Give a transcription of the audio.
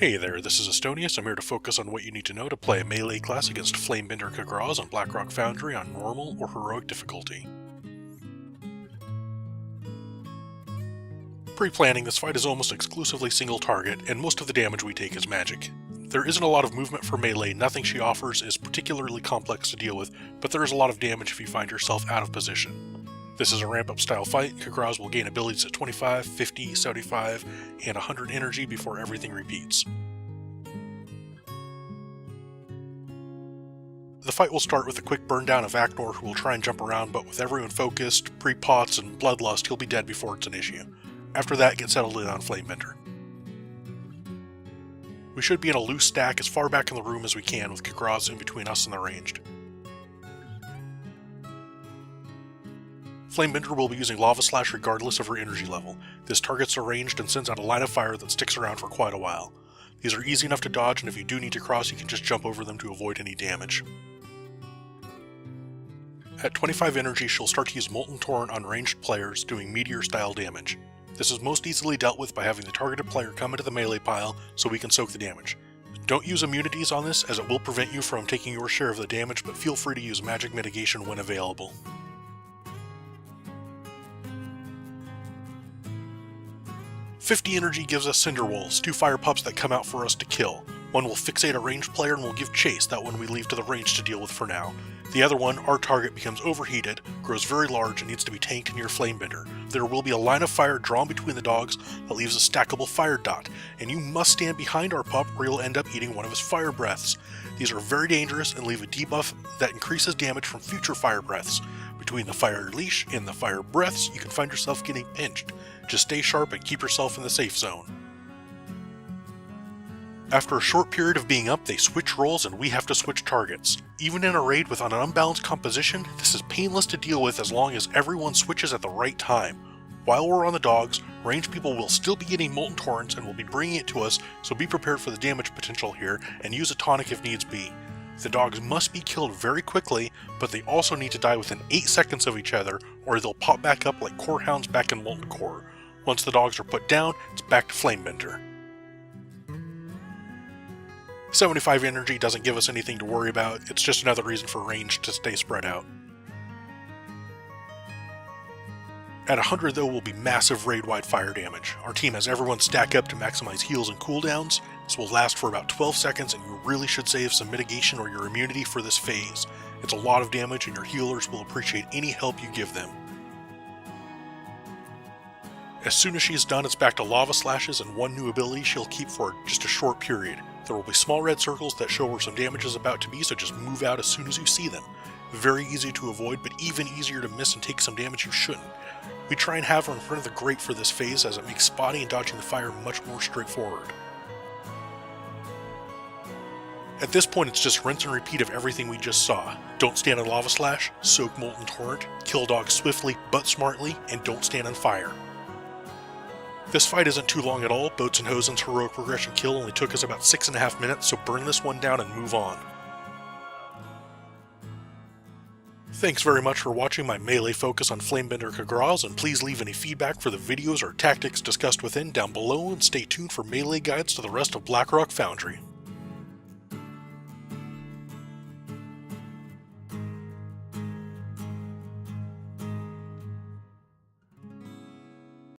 Hey there, this is Estonius. I'm here to focus on what you need to know to play a melee class against Flamebender Kagraz on Blackrock Foundry on normal or heroic difficulty. Pre-planning, this fight is almost exclusively single target, and most of the damage we take is magic. There isn't a lot of movement for melee, nothing she offers is particularly complex to deal with, but there is a lot of damage if you find yourself out of position. This is a ramp-up style fight. Kagraz will gain abilities at 25, 50, 75, and 100 energy before everything repeats. The fight will start with a quick burn down of Aknor, who will try and jump around, but with everyone focused, pre-pots, and bloodlust, he'll be dead before it's an issue. After that, get settled in on Flamebender. We should be in a loose stack as far back in the room as we can, with Kagraz in between us and the ranged. Flamebender will be using Lava Slash regardless of her energy level. This targets the ranged and sends out a line of fire that sticks around for quite a while. These are easy enough to dodge, and if you do need to cross, you can just jump over them to avoid any damage. At 25 energy, she'll start to use Molten Torrent on ranged players, doing meteor-style damage. This is most easily dealt with by having the targeted player come into the melee pile so we can soak the damage. Don't use immunities on this, as it will prevent you from taking your share of the damage, but feel free to use magic mitigation when available. "50 energy gives us Cinder Wolves, 2 fire pups that come out for us to kill. One will fixate a ranged player and will give chase, that one we leave to the range to deal with for now. The other one, our target, becomes overheated, grows very large, and needs to be tanked near Flamebender. There will be a line of fire drawn between the dogs that leaves a stackable fire dot, and you must stand behind our pup or you'll end up eating one of his fire breaths. These are very dangerous and leave a debuff that increases damage from future fire breaths. Between the fire leash and the fire breaths, you can find yourself getting pinched. Just stay sharp and keep yourself in the safe zone." After a short period of being up, they switch roles and we have to switch targets. Even in a raid with an unbalanced composition, this is painless to deal with as long as everyone switches at the right time. While we're on the dogs, ranged people will still be getting Molten Torrents and will be bringing it to us, so be prepared for the damage potential here and use a tonic if needs be. The dogs must be killed very quickly, but they also need to die within 8 seconds of each other, or they'll pop back up like core hounds back in Molten Core. Once the dogs are put down, it's back to Flamebender. 75 energy doesn't give us anything to worry about, it's just another reason for range to stay spread out. At 100 though will be massive raid-wide fire damage. Our team has everyone stack up to maximize heals and cooldowns. This will last for about 12 seconds and you really should save some mitigation or your immunity for this phase. It's a lot of damage and your healers will appreciate any help you give them. As soon as she's done, it's back to Lava Slashes and one new ability she'll keep for just a short period. There will be small red circles that show where some damage is about to be, so just move out as soon as you see them. Very easy to avoid, but even easier to miss and take some damage you shouldn't. We try and have her in front of the grate for this phase, as it makes spotting and dodging the fire much more straightforward. At this point, it's just rinse and repeat of everything we just saw. Don't stand on Lava Slash, soak Molten Torrent, kill dogs swiftly but smartly, and don't stand on fire. This fight isn't too long at all. Boats and Hosen's heroic progression kill only took us about 6.5 minutes, so burn this one down and move on. Thanks very much for watching my melee focus on Flamebender Kagraz, and please leave any feedback for the videos or tactics discussed within down below, and stay tuned for melee guides to the rest of Blackrock Foundry.